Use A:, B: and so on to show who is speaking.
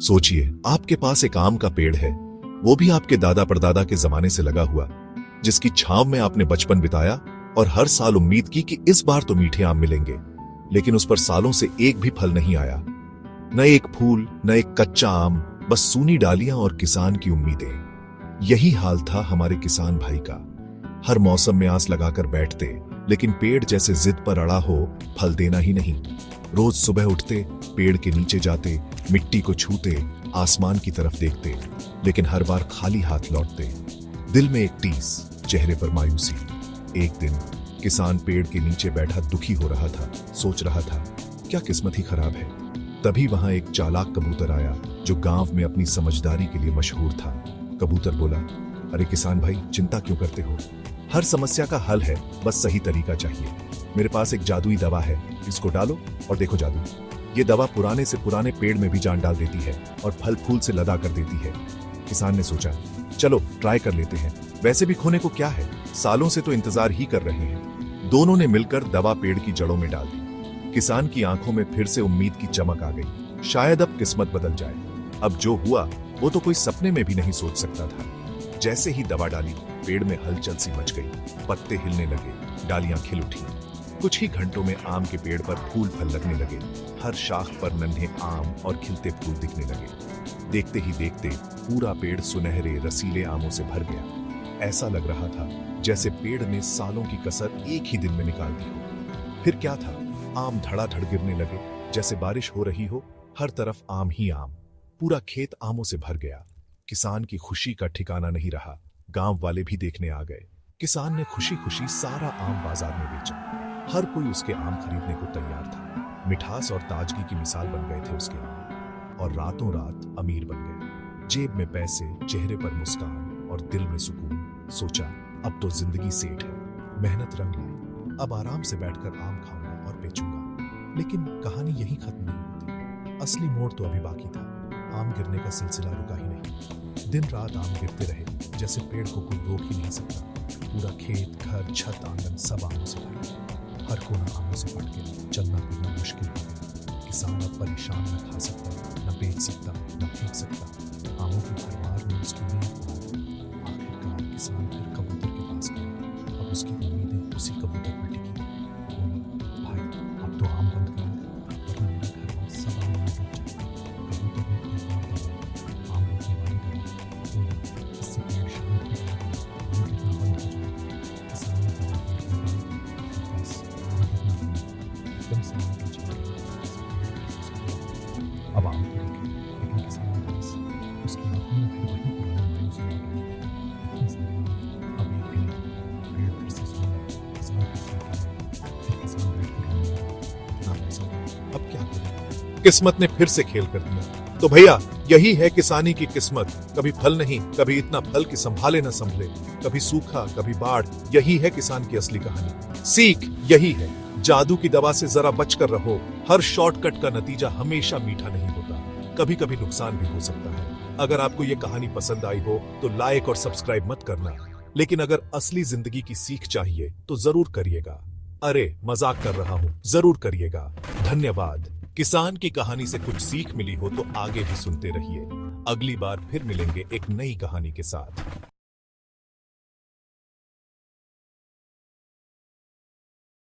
A: सोचिए, आपके पास एक आम का पेड़ है, वो भी आपके दादा परदादा के जमाने से लगा हुआ, जिसकी छांव में आपने बचपन बिताया और हर साल उम्मीद की कि इस बार तो मीठे आम मिलेंगे। लेकिन उस पर सालों से एक भी फल नहीं आया, न एक फूल, न एक कच्चा आम, बस सूनी डालियां और किसान की उम्मीदें। यही हाल था हमारे किसान भाई का। हर मौसम में आस लगाकर बैठते, लेकिन पेड़ जैसे जिद पर अड़ा हो, फल देना ही नहीं। रोज सुबह उठते, पेड़ के नीचे जाते, मिट्टी को छूते, आसमान की तरफ देखते, लेकिन हर बार खाली हाथ लौटते। दिल में एक टीस, चेहरे पर मायूसी। एक दिन किसान पेड़ के नीचे बैठा दुखी हो रहा था, सोच रहा था क्या किस्मत ही खराब है। तभी वहां एक चालाक कबूतर आया, जो गांव में अपनी समझदारी के लिए मशहूर था। कबूतर बोला, अरे किसान भाई, चिंता क्यों करते हो? हर समस्या का हल है, बस सही तरीका चाहिए। मेरे पास एक जादुई दवा है, इसको डालो और देखो जादू। ये दवा पुराने से पुराने पेड़ में भी जान डाल देती है और फल फूल से लदा कर देती है। किसान ने सोचा, चलो ट्राई कर लेते हैं, वैसे भी खोने को क्या है, सालों से तो इंतजार ही कर रहे हैं। दोनों ने मिलकर दवा पेड़ की जड़ों में डाल दी। किसान की आंखों में फिर से उम्मीद की चमक आ गई, शायद अब किस्मत बदल जाए। अब जो हुआ वो तो कोई सपने में भी नहीं सोच सकता था। जैसे ही दवा डाली, पेड़ में हलचल सी मच गई, पत्ते हिलने लगे, डालियां खिल उठी। कुछ ही घंटों में आम के पेड़ पर फूल फल लगने लगे। हर शाख पर नन्हे आम और खिलते फूल दिखने लगे। देखते ही देखते पूरा पेड़ सुनहरे रसीले आमों से भर गया। ऐसा लग रहा था जैसे पेड़ ने सालों की कसर एक ही दिन में निकाल दी हो। फिर क्या था, आम धड़ाधड़ गिरने लगे, जैसे बारिश हो रही हो, हर तरफ आम ही आम। पूरा खेत आमों से भर गया। किसान की खुशी का ठिकाना नहीं रहा। गांव वाले भी देखने आ गए। किसान ने खुशी खुशी सारा आम बाजार में बेचा। हर कोई उसके आम खरीदने को तैयार था। मिठास और ताजगी की मिसाल बन गए थे उसके आम, और रातों रात अमीर बन गए। जेब में पैसे, चेहरे पर मुस्कान और दिल में सुकून। सोचा, अब तो जिंदगी सेठ है, मेहनत रंग लाई, अब आराम से बैठकर आम खाऊंगा और बेचूंगा। लेकिन कहानी यही खत्म नहीं होती। असली मोड़ तो अभी बाकी था। आम गिरने का सिलसिला रुका ही नहीं। दिन रात आम गिरते रहे, जैसे पेड़ को कोई रोक ही नहीं सकता। पूरा खेत, घर, छत, आंगन सब आमों से भर गया। हर कोना आमों से फट गया। चलना फिरना मुश्किल हो गया। किसान अब परेशान, न खा सकता, न बेच सकता, न फेंक सकता। आमों की भरमार में उसकी नींद उड़ा दी। आखिरकार किसान फिर कबूतर के पास गया। अब उसकी उम्मीदें उसी कबूतर पर टिकी थी। बोला, भाई अब तो आम बंद करो, वरना मेरा घर और सब आम में डूब जाएगा। कबूतर ने एक और दबा, आम रोकने वाली दबा। बोला, इससे पेड़ शांत हो जाएगा, आम गिरना बंद हो जाएगा। किसान ने दबा पेड़ में डाली, बस आम गिरना बंद हो गया। एकदम से आम टूट गया। अब आम तो रुके, लेकिन किसान उदास। उसकी आंखों में फिर वही पुरानी मायूसी आ गई। इतने सारे आम, अब एक भी नहीं। पेड़ फिर से सूख गया, किसान फिर से अकेला। फिर किसान बैठकर रोने लगा, इतना पैसा गया, अब क्या करें? किस्मत ने फिर से खेल कर दिया। तो भैया, यही है किसानी की किस्मत। कभी फल नहीं, कभी इतना फल कि संभाले न संभले, कभी सूखा, कभी बाढ़। यही है किसान की असली कहानी। सीख यही है, जादू की दवा से जरा बचकर रहो। हर शॉर्टकट का नतीजा हमेशा मीठा नहीं होता, कभी कभी नुकसान भी हो सकता है। अगर आपको ये कहानी पसंद आई हो तो लाइक और सब्सक्राइब मत करना, लेकिन अगर असली जिंदगी की सीख चाहिए तो जरूर करिएगा। अरे मजाक कर रहा हूं, जरूर करिएगा। धन्यवाद। किसान की कहानी से कुछ सीख मिली हो तो आगे भी सुनते रहिए। अगली बार फिर मिलेंगे एक नई कहानी के साथ।